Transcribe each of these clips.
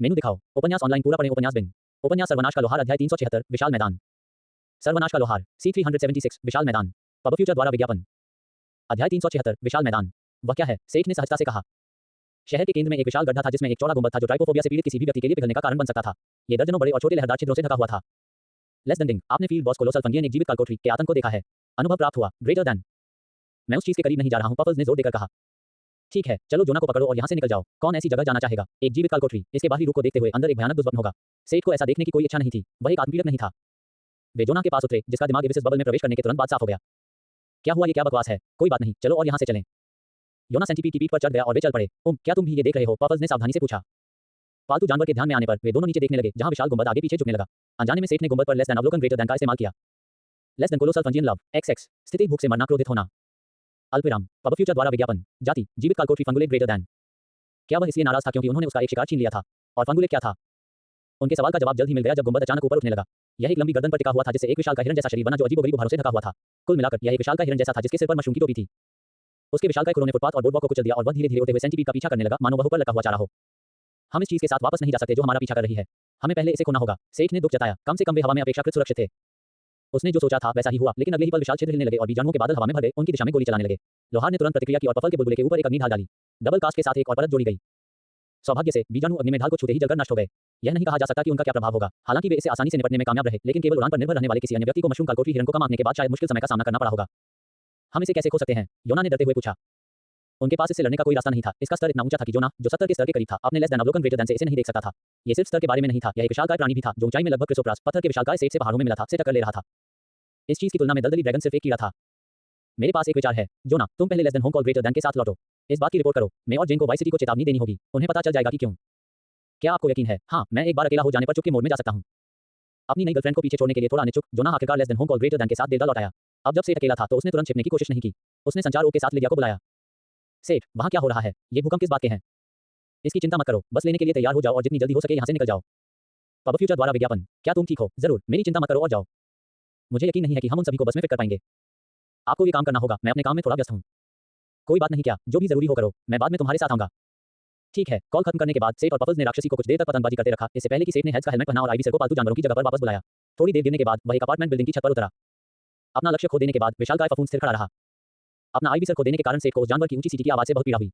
मेनू दिखाओ। उपन्यास ऑनलाइन पूरा पढ़ें। उपन्यास बिन। उपन्यास सर्वनाश का लोहार अध्याय 376 विशाल मैदान। सर्वनाश का लोहार C376 विशाल मैदान। पब फ्यूचर द्वारा विज्ञापन। अध्याय 376 विशाल मैदान। वह क्या है? सेठ ने सहजता से कहा। शहर के केंद्र में एक विशाल गड्ढा था जिसमें एक चौड़ा गुंबद था जो ट्राइपोफोबिया से पीड़ित किसी भी व्यक्ति के लिए पिघलने का कारण बन सकता था। ये दर्जनों बड़े और छोटे लहरदार छिद्रों से ढका हुआ था। लेस देन डिंग, आपने फील्ड बॉस कोलोसल फंगियन एक जीवित कालकोठरी के आतंक को देखा है। अनुभव प्राप्त हुआ। Greater than. मैं उस चीज के करीब नहीं जा रहा हूं, पफल्स ने जोर देकर कहा। ठीक है, चलो जोना को पकड़ो और यहां से निकल जाओ। कौन ऐसी जगह जाना चाहेगा? एक जीवित कालकोठरी, इसके बाहरी रूप को देखते हुए अंदर एक भयानक दुष्वप्न होगा। सेठ को ऐसा देखने की कोई इच्छा नहीं थी। वह एक आत्मपीड़क नहीं था। वे जोना के पास उतरे जिसका दिमाग एविसिस बबल में प्रवेश करने के तुरंत बाद साफ हो गया। क्या हुआ? ये क्या बकवास है? कोई बात नहीं, चलो और यहां से चलें। योना सेंटीपीड की पीठ पर चढ़ गया और वे चल पड़े। क्या तुम भी ये देख रहे हो? पफल्स ने सावधानी से पूछा। पालतू जानवर के ध्यान में आने पर वे दोनों नीचे देखने लगे जहां विशाल गुंबद आगे पीछे झुकने लगा। अनजाने में सेठ ने गुंबद पर लेस देन अवलोकन ग्रेटर देन का इस्तेमाल किया। लेस देन कोलोसल फंजियन लव XX स्थिति भूख से मरना क्रोधित होना। अल्पविराम पब फ्यूचर द्वारा विज्ञापन। जाति जीवित कालकोठरी फंगुलेट ग्रेटर देन। क्या वह इसलिए नाराज था क्योंकि उन्होंने उसका एक शिकार छीन लिया था? और फंगुलेट क्या था? उनके सवाल का जवाब जल्द ही मिल गया जब गुंबद अचानक ऊपर उठने लगा। यह एक लंबी गर्दन पर टिका हुआ था जिससे एक विशाल का हिरन जैसा शरीर बना जो अजीबोगरीब उभारों से ढका हुआ था। कुल मिलाकर यह एक विशाल का हिरन जैसा था जिसके सिर पर मशरूम की टोपी थी। उसके विशाल खुरों ने फुटपाथ और बोर्डवॉक को कुचल दिया और वह धीरे-धीरे उड़ते हुए सेंटीपीड का पीछा करने लगा मानो वह ऊपर लगा हुआ जा रहा हो। हम इस चीज के साथ वापस नहीं जा सकते जो हमारा पीछा कर रही है। हमें पहले इसे खोना होगा। सेठ ने दुख जताया। कम से कम वे हवा में अपेक्षाकृत सुरक्षित थे। उसने जो सोचा था वैसा ही हुआ, लेकिन अगले ही पल विशाल छिद्र हिलने लगे और बीजाणुओं के बादल हवा में भर गए। उनकी दिशा में गोली चलाने लगे। लोहार ने तुरंत प्रतिक्रिया की और पफल के बुलबुले के ऊपर एक अग्नि ढाल डाली। डबल कास्ट के साथ एक और परत जोड़ी गई। सौभाग्य से बीजाणु अग्नि में ढाल को छूते ही जलकर नष्ट हो गए। यह नहीं कहा जा सकता कि उनका क्या प्रभाव होगा। हालांकि वे इसे आसानी से निपटने में कामयाब रहे, लेकिन केवल उड़ान पर निर्भर रहने वाले किसी अन्य व्यक्ति को मशरूम कालकोठरी हिरन को कम आंकने के बाद शायद मुश्किल समय का सामना करना पड़ा होगा। हम इसे कैसे खो सकते हैं? योना ने डरते हुए पूछा। उनके पास इससे लड़ने का कोई रास्ता नहीं था। इसका स्तर इतना ऊंचा था कि जोना, जो 70 के स्तर के करीब था, अपने लेस देन अवलोकन ग्रेटर देन से इसे नहीं देख सकता था। ये सिर्फ स्तर के बारे में नहीं था, यह एक विशालकाय प्राणी भी था जो ऊंचाई में लगभग क्रिसोप्रास पत्थर के विशालकाय सेठ से पहाड़ों में मिला था से टक्कर ले रहा था। इस चीज की तुलना में दलदली ड्रैगन सिर्फ एक कीड़ा था। मेरे पास एक विचार है जोना, तुम पहले less than home call greater than के साथ लौटो। इस बात की रिपोर्ट करो। मैं और जेन को वाई सिटी को चेतावनी देनी होगी। उन्हें पता चल जाएगा कि क्यों। क्या आपको यकीन है? हाँ, मैं एक बार अकेला हो जाने पर चुपके मोड में जा सकता हूँ। अपनी नई गर्लफ्रेंड को पीछे छोड़ने के लिए थोड़ा अनिच्छुक जोना आखिरकार less than home call greater than के साथ डेल्टा लौट आया। अब जब सेठ अकेला था तो उसने तुरंत छिपने की कोशिश नहीं की। उसने संचार के साथ लिडिया को बुलाया। सेठ, वहां क्या हो रहा है? ये भूकंप किस बात के हैं? इसकी चिंता मत करो, बस लेने के लिए तैयार हो जाओ और जितनी जल्दी हो सके यहां से निकल जाओ। पब फ्यूचर द्वारा विज्ञापन। क्या तुम ठीक हो? जरूर, मेरी चिंता मत करो और जाओ। मुझे यकीन नहीं है कि हम उन सभी को बस में फिट कर पाएंगे। आपको ये काम करना होगा। मैं अपने काम में थोड़ा व्यस्त हूँ। कोई बात नहीं, क्या जो भी जरूरी हो करो, मैं बाद में तुम्हारे साथ आऊंगा। ठीक है। कॉल खत्म करने के बाद सेठ और पफल्स ने राक्षसी को कुछ देर तक पतंगबाजी करते रखा, इससे पहले कि सेठ ने हेड्स का हेलमेट पहना और आईवी सर को पालतू जानवरों की जगह पर वापस बुलाया। थोड़ी देर गिरने के बाद वह एक अपार्टमेंट बिल्डिंग की छत पर उतरा। अपना लक्ष्य खो देने के बाद विशालकाय फफूंद स्थिर खड़ा रहा। अपना आईवी सर खो देने के कारण सेठ को उस जानवर की ऊंची सीटी की आवाज से बहुत पीड़ा हुई।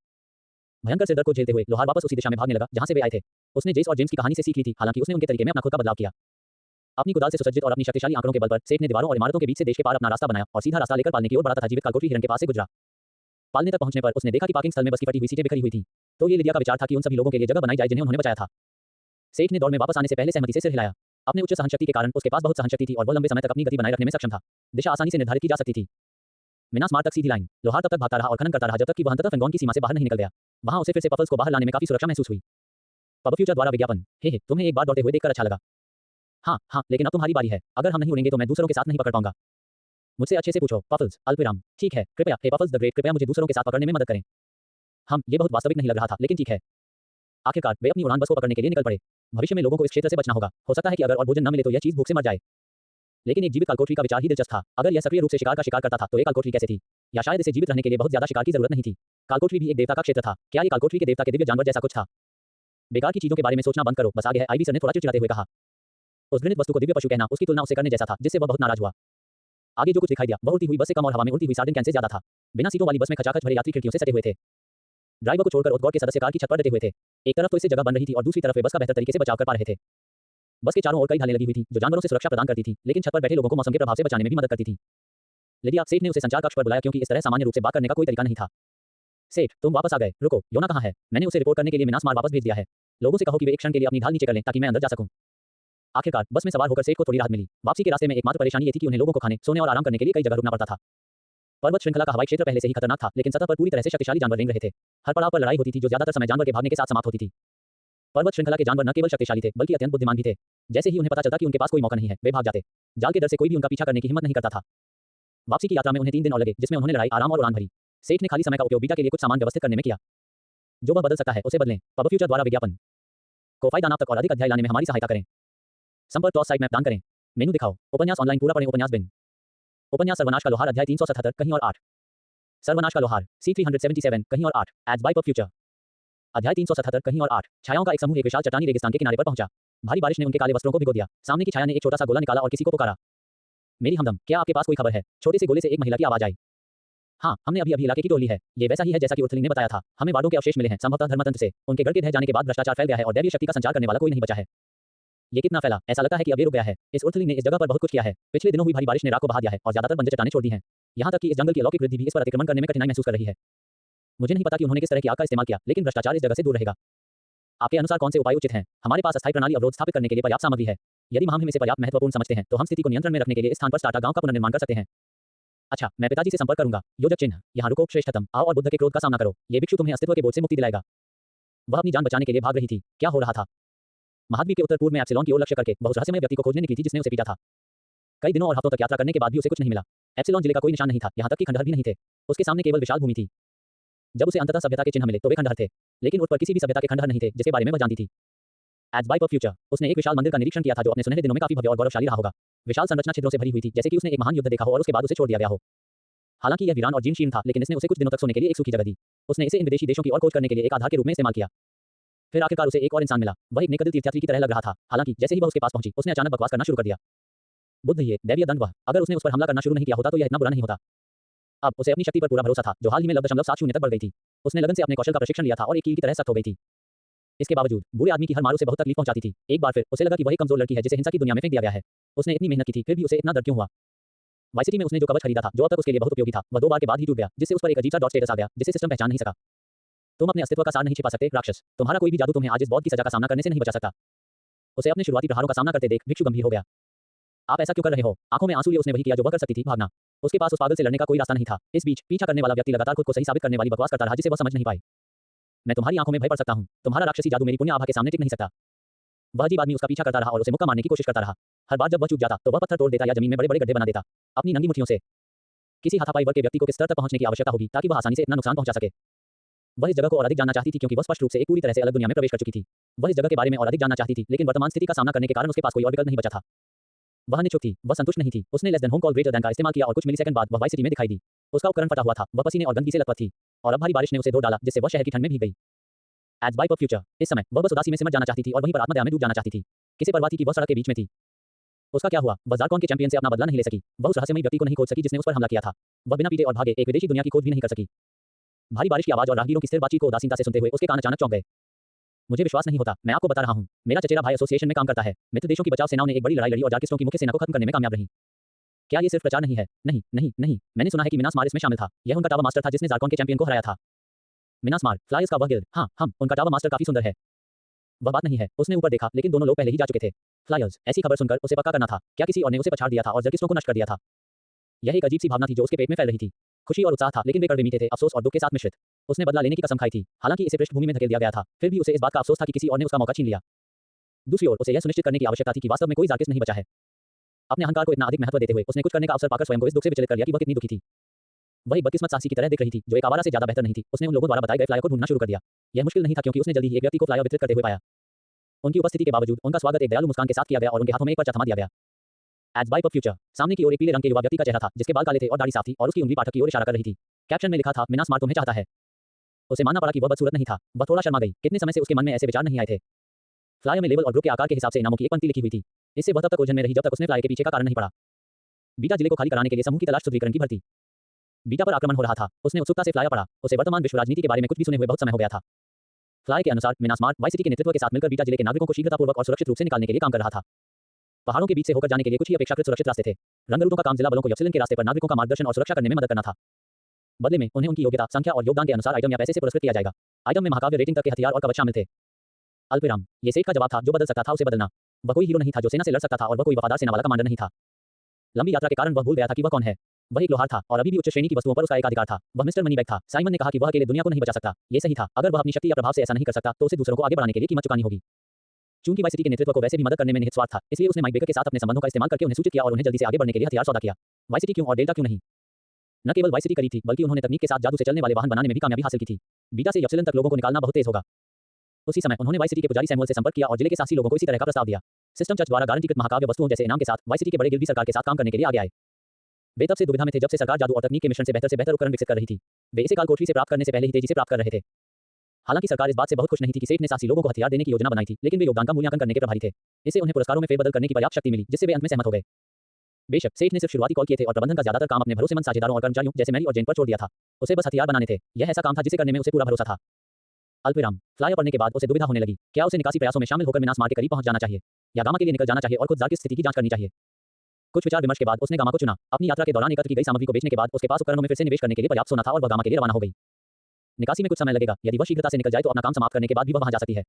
भयंकर से डर को झेलते हुए लोहार वापस उसी दिशा में भागने लगा जहां से वे आए थे। उसने जेस और जेम्स की कहानी से सीख ली थी, हालांकि उसने उनके तरीके में अपना खुद का बदलाव किया। अपनी कुदाल से सुसज्जित और अपनी शक्तिशाली आंकड़ों के बल पर सेठ ने दीवारों और इमारतों के बीच से देश के पार अपना रास्ता बनाया और सीधा रास्ता लेकर पालने की ओर बढ़ा तथा जीवित कालकोठरी हिरन के पास से गुजरा। पालने तक पहुंचने पर उसने देखा कि पार्किंग स्थल में बस की फटी हुई सीटें बिखरी हुई थी। तो ये लिडिया का विचार था कि उन सभी लोगों के लिए जगह बनाई जाए जिन्हें उन्होंने बचाया था। सेठ ने दौड़ में वापस आने से पहले सहमति से सिर हिलाया। अपने उच्च सहनशक्ति के कारण उसके पास बहुत सहनशक्ति थी और वह लंबे समय तक अपनी गति बनाए रखने में सक्षम था। दिशा आसानी से निर्धारित की जा सकती थी। मिनास मार्ग तक सीधी लाइन। लोहार तब तक भागता रहा और खनन करता रहा जब तक कि वह अंततः फेंगोन की सीमा से बाहर नहीं निकल गया। वहां उसे फिर से पफल्स को बाहर लाने में काफी सुरक्षा महसूस हुई। पब फ्यूचर द्वारा विज्ञापन। हे तुम्हें एक बार दौड़ते हुए देखकर अच्छा लगा। हाँ, लेकिन अब तुम्हारी बारी है। अगर हम नहीं उड़ेंगे तो मैं दूसरों के साथ नहीं पकड़ पाऊंगा। मुझसे अच्छे से पूछो पफल्स। अल्पविराम। ठीक है, कृपया हे पफल्स द ग्रेट, कृपया मुझे दूसरों के साथ पकड़ने में मदद करें। ये बहुत वास्तविक नहीं लग रहा था, लेकिन ठीक है। आखिरकार वे अपनी उड़ान बस को पकड़ने के लिए निकल पड़े। भविष्य में लोगों को इस क्षेत्र से बचना होगा। हो सकता है कि अगर और भोजन न मिले तो यह चीज भूख से मर जाए। लेकिन एक जीवित कालकोठरी का विचार ही दिलचस्प था। अगर यह सक्रिय रूप से शिकार का शिकार करता था तो एक कालकोठरी कैसे थी? या शायद इसे जीवित रहने के लिए बहुत ज्यादा शिकार की जरूरत नहीं थी। कालकोठरी भी एक देवता का क्षेत्र था। क्या ये कालकोठरी के देवता के दिव्य जानवर जैसा कुछ था? बेकार की चीजों के बारे में सोचना बंद करो, बस आगे है। आईवी सर ने थोड़ा चिड़चिड़ाते हुए कहा। उस घृणित वस्तु को दिव्य पशु कहना उसकी तुलना उससे करने जैसा था, जिससे वह बहुत नाराज हुआ। आगे जो कुछ दिखाई दिया वह उड़ती हुई बस से कम और हवा में उड़ती हुई सार्डिन कैन से ज्यादा था। बिना सीटों वाली बस में खचाखच भरे यात्री खिड़कियों से सटे हुए थे। ड्राइवर को छोड़कर उद्गौर के सदस्य कार की छत पर डटे हुए थे। एक तरफ तो इससे जगह बन रही थी और दूसरी तरफ वे बस का बेहतर तरीके से बचाव कर पा रहे थे। बस के चारों ओर कई ढालें लगी हुई थी जो जानवरों से सुरक्षा प्रदान करती थी, लेकिन छत पर बैठे लोगों को मौसम के प्रभाव से बचाने में भी मदद करती थी। लिडिया। सेठ ने उसे संचार कक्ष पर बुलाया क्योंकि इस तरह सामान्य रूप से बात करने का कोई तरीका नहीं था। सेठ, तुम वापस आ गए। रुको, योना कहाँ है? मैंने उसे रिपोर्ट करने के लिए मिनास मार्ग वापस भेज दिया है। लोगों से कहो कि वे एक क्षण के लिए अपनी ढाल नीचे कर लें ताकि मैं अंदर जा सकूं। आखिरकार बस में सवार होकर सेठ को थोड़ी राहत मिली। वापसी के रास्ते में एकमात्र परेशानी ये थी कि उन्हें लोगों को खाने, सोने और आराम करने के लिए कई जगह रुकना पड़ता था। पर्वत श्रृंखला का हवाई क्षेत्र पहले से ही खतरनाक था, लेकिन सतह पर पूरी तरह से शक्तिशाली जानवर रेंग रहे थे। हर पड़ाव पर लड़ाई होती थी जो ज्यादातर समय जानवर के भागने के साथ समाप्त होती थी। पर्वत श्रृंखला के जानवर न केवल शक्तिशाली थे बल्कि अत्यंत बुद्धिमान भी थे। जैसे ही उन्हें पता चलता कि उनके पास कोई मौका नहीं है, वे भाग जाते। जाल के डर से कोई भी उनका पीछा करने की हिम्मत नहीं करता था। वापसी की यात्रा में उन्हें 3 दिन और लगे, जिसमें उन्होंने लड़ाई, आराम और उड़ान भरी। सेठ ने खाली समय का उपयोग बीटा के लिए कुछ सामान व्यवस्थित करने में किया। जो वह बदल सकता है उसे बदलें। पब फ्यूचर द्वारा विज्ञापन। कोफाई दानाप तक और अधिक अध्याय लाने में हमारी सहायता करें। संपर्क टॉस साइट मैप दान करें। मेनू दिखाओ। उपन्यास ऑनलाइन पूरा पढ़ें। उपन्यास बिन। उपन्यास सर्वनाश का लोहार अध्याय 377 कहीं और 8। सर्वनाश का लोहार C377 कहीं और 8 एड्स बाय पब फ्यूचर। अध्याय 377 कहीं और 8 छायाओं का एक समूह एक विशाल चट्टानी रेगिस्तान के किनारे पर पहुंचा। भारी बारिश ने उनके काले वस्त्रों को भिगो दिया। सामने की छाया ने एक छोटा सा गोला निकाला और किसी को पुकारा। मेरी हमदम, क्या आपके पास कोई खबर है? छोटे से गोले से एक महिला की आवाज आई। हाँ, हमने अभी इलाके की टोली है। ये वैसा ही है जैसा कि उर्थली ने बताया था। हमें वार्डों के अवशेष मिले हैं, संभवतः धर्मतंत्र से। उनके गढ़ के ढह जाने के बाद भ्रष्टाचार फैल गया है और दैवीय शक्ति का संचार करने वाला कोई नहीं बचा है। ये कितना फैला, ऐसा लगता है कि अब ये रुक गया है। इस उर्थली ने इस जगह पर बहुत कुछ किया है। पिछले दिनों हुई भारी बारिश ने राख को बहा दिया है और ज्यादातर बंजर चट्टानें छोड़ दी हैं। यहाँ तक कि इस जंगल की अलौकिक वृद्धि भी इस पर अतिक्रमण करने में कठिनाई महसूस कर रही है। मुझे नहीं पता कि उन्होंने किस तरह की आग का इस्तेमाल किया, लेकिन भ्रष्टाचार इस जगह से दूर रहेगा। आपके अनुसार कौन से उपाय उचित हैं? हमारे पास अस्थायी प्रणाली अवरोध स्थापित करने के लिए पर्याप्त सामग्री है। यदि हम इसे पर्याप्त महत्वपूर्ण समझते हैं तो हम स्थिति को नियंत्रण में रखने के लिए इस स्थान पर स्टार्टा गांव का पुनर्निर्माण कर सकते हैं। अच्छा, मैं पिताजी से संपर्क करूंगा। योजक चिन्ह, यहाँ रुको श्रेष्ठतम, आओ और बुद्ध के क्रोध का सामना करो। ये भिक्षु तुम्हें अस्तित्व के बोझ से मुक्ति दिलाएगा। वह अपनी जान बचाने के लिए भाग रही थी। क्या हो रहा था? महाद्वीप के उत्तर पूर्व में एप्सिलॉन की ओर लक्ष्य करके बहुत रहस्यमय व्यक्ति को खोजने निकली थी जिसने उसे पीटा था। कई दिनों और हफ्तों तक यात्रा करने के बाद भी उसे कुछ नहीं मिला। एप्सिलॉन जिले का कोई निशान नहीं था, यहाँ तक कि खंडहर भी नहीं थे। उसके सामने केवल विशाल भूमि थी। जब उसे अंततः सभ्यता के चिन्ह मिले तो वे खंडहर थे, लेकिन उस पर किसी भी सभ्यता के खंडहर नहीं थे जिसके बारे में वह जानती थी। एज बाय ऑफ फ्यूचर, उसने एक विशाल मंदिर का निरीक्षण किया था जो अपने सुनहरे दिनों में काफी भव्य और गौरवशाली रहा होगा। विशाल संरचना छिद्रों से भरी हुई थी, जैसे कि उसने एक महान युद्ध देखा हो और उसके बाद उसे छोड़ दिया गया हो। हालांकि यह वीरान और जीर्णशीर्ण था, लेकिन इसने उसे कुछ दिनों तक सोने के लिए एक सूखी जगह दी। उसने इसे इन विदेशी देशों की ओर खोज करने के लिए एक आधार के रूप में इस्तेमाल किया। फिर आखिरकार उसे एक और इंसान मिला। वह एक नेकदिल तीर्थयात्री की तरह लग रहा था। हालांकि जैसे ही वह उसके पास पहुंची, उसने अचानक बकवास करना शुरू कर दिया। बुद्ध, ये दैवीय दंड, वह अगर उसने उस पर हमला करना शुरू नहीं किया होता तो यह इतना बुरा नहीं होता। अब उसे अपनी शक्ति पर पूरा भरोसा था, जो हाल ही में 0.70 तक बढ़ गई थी। उसने लगन से अपने कौशल का प्रशिक्षण लिया था और एक कील की तरह सख्त हो गई थी। इसके बावजूद बूढ़े आदमी की हर मार उसे बहुत तकलीफ पहुंचाती थी। एक बार फिर उसे लगा कि वह एक कमजोर लड़की है जिसे हिंसा की दुनिया में फेंक दिया गया है। उसने इतनी मेहनत की थी, फिर भी उसे इतना दर्द क्यों हुआ? वाइसिटी में उसने जो कवच खरीदा था, जो अब तक उसके लिए बहुत उपयोगी था, वह 2 बार के बाद ही टूट गया, जिससे उस पर एक अजीब सा डॉट स्टेटस आ गया, जिसे सिस्टम पहचान नहीं सका। तुम अपने अस्तित्व का सार नहीं छिपा सकते राक्षस। तुम्हारा कोई भी जादू तुम्हें आज इस बौद्ध की सजा का सामना करने से नहीं बचा सकता। उसे अपने शुरुआती प्रहारों का सामना करते देख भिक्षु गंभीर हो गया। आप ऐसा क्यों कर रहे हो? आंखों में आंसू लिए उसने वही किया जो वह कर सकती थी, भागना। उसके पास उस पागल से लड़ने का कोई रास्ता नहीं था। इस बीच पीछा करने वाला व्यक्ति लगातार खुद को सही साबित करने वाली बकवास करता रहा जिसे वह समझ नहीं पाई। मैं तुम्हारी आंखों में भय पड़ सकता हूं। तुम्हारा राक्षसी जादू मेरी पुण्य आभा के सामने टिक नहीं सकता। वह अजीब आदमी उसका पीछा करता रहा और उसे मुक्का मारने की कोशिश करता रहा। हर बार जब वह चूक जाता तो वह पत्थर तोड़ देता या जमीन में बड़े-बड़े गड्ढे बना देता। अपनी नंगी मुट्ठियों से। किसी हाथापाई वर्ग के व्यक्ति को किस स्तर तक पहुंचने की आवश्यकता होगी ताकि वह आसानी से इतना नुकसान पहुंचा सके? वह इस जगह को और अधिक जानना चाहती थी क्योंकि वह स्पष्ट रूप से एक पूरी तरह से अलग दुनिया में प्रवेश कर चुकी थी। वह इस जगह के बारे में और अधिक जानना चाहती थी, लेकिन वर्तमान स्थिति का सामना करने के कारण उसके पास कोई और विकल्प नहीं बचा था। वह निचुप थी, वह संतुष्ट नहीं थी। उसने less than home call greater than का इस्तेमाल किया और कुछ मिलीसेकंड बाद वह वाई सिटी में दिखाई दी। उसका उपकरण फटा हुआ था, वह पसीने और गंदगी से लथपथ थी और अब भारी बारिश ने उसे धो डाला, जिससे वह शहर की ठंड में भीग गई। एज बाय ऑफ फ्यूचर, इस समय वह बस उदासी में सिमट जाना चाहती थी और वहीं पर आत्मदया में डूब जाना चाहती थी। किसे परवाह थी कि वह सड़क के बीच में थी? उसका क्या हुआ? वह ज़ारकॉन के चैंपियन से अपना बदला नहीं ले सकी। वह उस रहस्यमयी व्यक्ति को नहीं खोज सकी जिसने उस पर हमला किया था। वह बिना पीटे और भागे एक विदेशी दुनिया की खोज भी नहीं कर सकी। भारी बारिश की आवाज और राहगीरों की स्थिर बातचीत को उदासीनता से सुनते हुए उसके कान अचानक चौंक गए। मुझे विश्वास नहीं होता, मैं आपको बता रहा हूं। मेरा चचेरा भाई एसोसिएशन में काम करता है। मित्र देशों की बचाव सेनाओं ने एक बड़ी लड़ाई लड़ी और जार्किस्टों की मुख्य सेना को खत्म करने में कामयाब रही। क्या ये सिर्फ प्रचार नहीं है? नहीं नहीं नहीं, मैंने सुना है कि मिनास मार इसमें शामिल था। यह उनका टावा मास्टर था जिसने ज़ारकॉन के चैंपियन को हराया था। मिनास मार, फ्लायर्स का वह गिल्ड। हाँ, उनका टावा मास्टर काफी सुंदर है। वह बात नहीं है। उसने ऊपर देखा, लेकिन दोनों लोग पहले ही जा चुके थे। फ्लायर्स, ऐसी खबर सुनकर उसे पक्का करना था। क्या किसी और ने उसे पछाड़ दिया था और जर्किस्टों को नष्ट कर दिया था? यह एक अजीब सी भावना थी जो उसके पेट में फैल रही थी। खुशी और उत्साह था, लेकिन वे कड़वे मीठे थे, अफसोस और दुख के साथ मिश्रित। उसने बदला लेने की कसम खाई थी, हालांकि इसे पृष्ठभूमि में धकेल दिया गया था। फिर भी उसे इस बात का अफसोस था कि किसी और ने उसका मौका छीन लिया। दूसरी ओर उसे यह सुनिश्चित करने की आवश्यकता थी कि वास्तव में कोई जार्किस्ट नहीं बचा है। अपने अहंकार को इतना अधिक महत्व देते हुए उसने कुछ करने का अवसर पाकर स्वयं को इस दुख से विचलित कर लिया कि वह कितनी दुखी थी। वह एक बदकिस्मत साहसी की तरह दिख रही थी जो एक आवारा से ज्यादा बेहतर नहीं थी। उसने उन लोगों द्वारा बताए गए फ्लायर को ढूंढना शुरू कर दिया। यह मुश्किल नहीं था क्योंकि उसने जल्दी ही एक व्यक्ति को फ्लायर वितरित करते हुए पाया। उनकी उपस्थिति के बावजूद उनका स्वागत एक दयालु मुस्कान के साथ किया गया और उनके हाथों में एक पर्चा थमा दिया गया। एज बाय ऑफ फ्यूचर, सामने की ओर एक पीले रंग के युवा व्यक्ति का चेहरा था जिसके बाल काले थे और दाढ़ी साफ थी और उसकी उंगली पाठक की ओर इशारा कर रही थी। कैप्शन में लिखा था, मिनास मार तुम्हें चाहता है। उसे मानना पड़ा कि वह बदसूरत नहीं था। वह थोड़ा शर्मा गई। कितने समय से उसके मन में ऐसे विचार नहीं आए थे। फ्लायर में लेवल और ग्रुप के आकार के हिसाब से इनामों की एक पंक्ति लिखी हुई थी। इससे वह तब तक उलझन में रही जब तक उसने फ्लायर के पीछे का कारण नहीं पड़ा। बीटा जिले को खाली कराने के लिए समूह की तलाश सुदृढ़ीकरण की भर्ती। बीटा पर आक्रमण हो रहा था। उसने उत्सुकता से फ्लायर पढ़ा। उसे वर्तमान विश्व राजनीति के बारे में कुछ भी सुने हुए बहुत समय हो गया था। फ्लायर के अनुसार मिनास मार वाई सिटी के नेतृत्व के साथ मिलकर बीटा जिले के नागरिकों को शीघ्रतापूर्वक और सुरक्षित रूप से निकालने के लिए काम कर रहा था। पहाड़ों के बीच से होकर जाने के लिए कुछ ही अपेक्षाकृत सुरक्षित रास्ते थे। रंगरूटों का काम जिला बलों को यप्सिलन के रास्ते पर नागरिकों का मार्गदर्शन और सुरक्षा करने में मदद करना था। बदले में उन्हें उनकी योग्यता, संख्या और योगदान के अनुसार आइटम या पैसे से पुरस्कृत किया जाएगा। आइटम में महाकाव्य रेटिंग तक के हथियार और कवच शामिल थे। अल्पविराम, ये सेठ का जवाब था, जो बदल सकता था उसे बदलना। वह कोई हीरो नहीं था जो सेना से लड़ सकता था और वह कोई वफादार सेना वाला कमांडर नहीं था। लंबी यात्रा के कारण वह भूल गया था कि वह कौन है। वह एक लोहार था और अभी भी उच्च श्रेणी की वस्तुओं पर उसका एक अधिकार था। वह मिस्टर मनीबैग था। साइमन ने कहा कि वह अकेले दुनिया को नहीं बचा सकता। ये सही था। अगर वह अपनी शक्ति या प्रभाव से ऐसा नहीं कर सकता तो उसे दूसरों को आगे बढ़ाने के लिए कीमत चुकानी होगी। चूंकि वाई सिटी के नेतृत्व को वैसे भी मदद करने में निहित स्वार्थ था, इसलिए उसने माइक बेकर के साथ अपने संबंधों का इस्तेमाल करके उन्हें सूचित किया और उन्हें जल्दी से आगे बढ़ने के लिए हथियार सौदा किया। वाई सिटी क्यों और डेल्टा क्यों नहीं? न केवल वाई सिटी करीब थी, बल्कि उन्होंने तकनीक के साथ जादू से चलने वाले वाहन बनाने में भी कामयाबी हासिल की थी। बीटा से यप्सिलन तक लोगों को निकालना बहुत तेज होगा। उसी समय उन्होंने वाई सिटी के पुजारी सैमुअल से संपर्क किया और जिले के साहसी लोगों को इसी तरह का प्रस्ताव दिया। सिस्टम चर्च द्वारा गारंटीकृत महाकाव्य वस्तुओं जैसे इनाम के साथ वाई सिटी के बड़े गिल्ड भी सरकार के साथ काम करने के लिए आगे आए। वे तब से दुविधा में थे जब से सरकार जादू और तकनीक के मिश्रण से बेहतर उपकरण विकसित कर रही थी। वे इसे कालकोठरी से प्राप्त करने से पहले ही तेजी से प्राप्त कर रहे थे। हालांकि सरकार इस बात से बहुत खुश नहीं थी कि सेठ ने साहसी लोगों को हथियार देने की योजना बनाई थी, लेकिन वे योगदान का मूल्यांकन करने के प्रभारी थे। इससे उन्हें पुरस्कारों में फेरबदल करने की पर्याप्त शक्ति मिली, जिससे वे अंत में सहमत हो गए। बेशक सेठ ने सिर्फ शुरुआती कॉल किए थे और प्रबंधन का ज्यादातर काम अपने भरोसेमंद साझेदारों और कर्मचारियों जैसे मैरी और जेन पर छोड़ दिया था। उसे बस हथियार बनाने थे। यह ऐसा काम था जिसे करने में उसे पूरा भरोसा था। अल्पविराम। फ्लायर पढ़ने के बाद उसे दुविधा होने लगी। क्या उसे निकासी प्रयासों में शामिल होकर मिनास मार के करीब पहुंच जाना चाहिए, या गामा के लिए निकल जाना चाहिए और खुद जार की स्थिति की जांच करनी चाहिए। कुछ विचार विमर्श के बाद उसने गामा को चुना। अपनी यात्रा के दौरान एकत्र की गई सामग्री को बेचने के बाद उसके पास उपकरणों में फिर से निवेश करने के लिए पर्याप्त सोना था और वह गामा के लिए रवाना हो गई। निकासी में कुछ समय लगेगा। यदि वह शीघ्रता से निकल जाए तो अपना काम समाप्त करने के बाद भी वह वहां जा सकती है।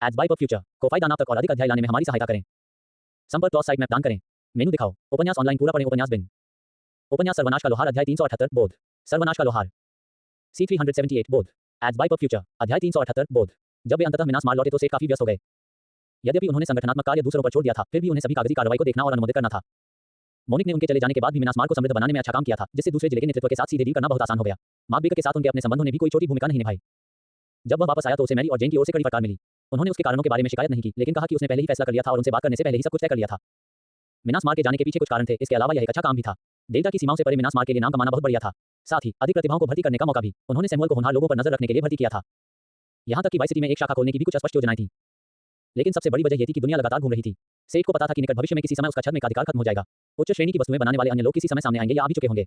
एड्स बाय पर फ्यूचर को फायदा नाप तक और अधिक अध्याय लाने में हमारी सहायता करें। संपर्क क्रॉस साइट मैप दान करें। मेनू दिखाओ। उपन्यास ऑनलाइन पूरा पढ़ें। उपन्यास बिन। उपन्यास सर्वनाश का लोहार अध्याय 378 बोध। सर्वनाश का लोहार C378 बोध। एड्स बाय पर फ्यूचर अध्याय 378 बोध। जब वे अंततः मिनास मार लौटे तो सेठ काफी व्यस्त हो गए। यद्यपि उन्होंने संगठनात्मक कार्य दूसरों पर छोड़ दिया था, फिर भी उन्हें सभी कागजी कार्रवाई को देखना और अनुमोदित करना था। मोनिक ने उनके चले जाने के बाद भी मिनास मार को समृद्ध बनाने में अच्छा काम किया था, जिससे दूसरे जिले के नेतृत्व के साथ सीधे डील करना बहुत आसान हो गया। मार्क बेकर के साथ उनके अपने संबंधों ने भी कोई छोटी भूमिका नहीं निभाई। जब वह वापस आया तो उसे मैरी और जेन की ओर से कड़ी फटकार मिली। उन्होंने उसके कारणों के बारे में शिकायत नहीं की, लेकिन कहा कि उसने पहले ही फैसला कर लिया था और उनसे बात करने से पहले ही सब कुछ तय कर लिया था। मिनास मार के जाने के पीछे कुछ कारण थे। इसके अलावा यह एक अच्छा काम भी था। डेल्टा की सीमाओं से परे मिनास मार के लिए नाम कमाना बहुत बढ़िया था। साथ ही अधिक प्रतिभाओं को भर्ती करने का मौका भी। उन्होंने सैमुअल को होनहार लोगों पर नजर रखने के लिए भर्ती किया था। यहां तक कि वाई सिटी में एक शाखा खोलने की भी कुछ अस्पष्ट योजनाएं थीं। लेकिन सबसे बड़ी वजह यह थी कि दुनिया लगातार घूम रही थी। सेठ को पता था कि निकट भविष्य में किसी समय उसका छत में एकाधिकार खत्म हो जाएगा। उच्च श्रेणी की वस्तुएं बनाने वाले अन्य लोग किसी समय सामने आएंगे या आ भी चुके होंगे।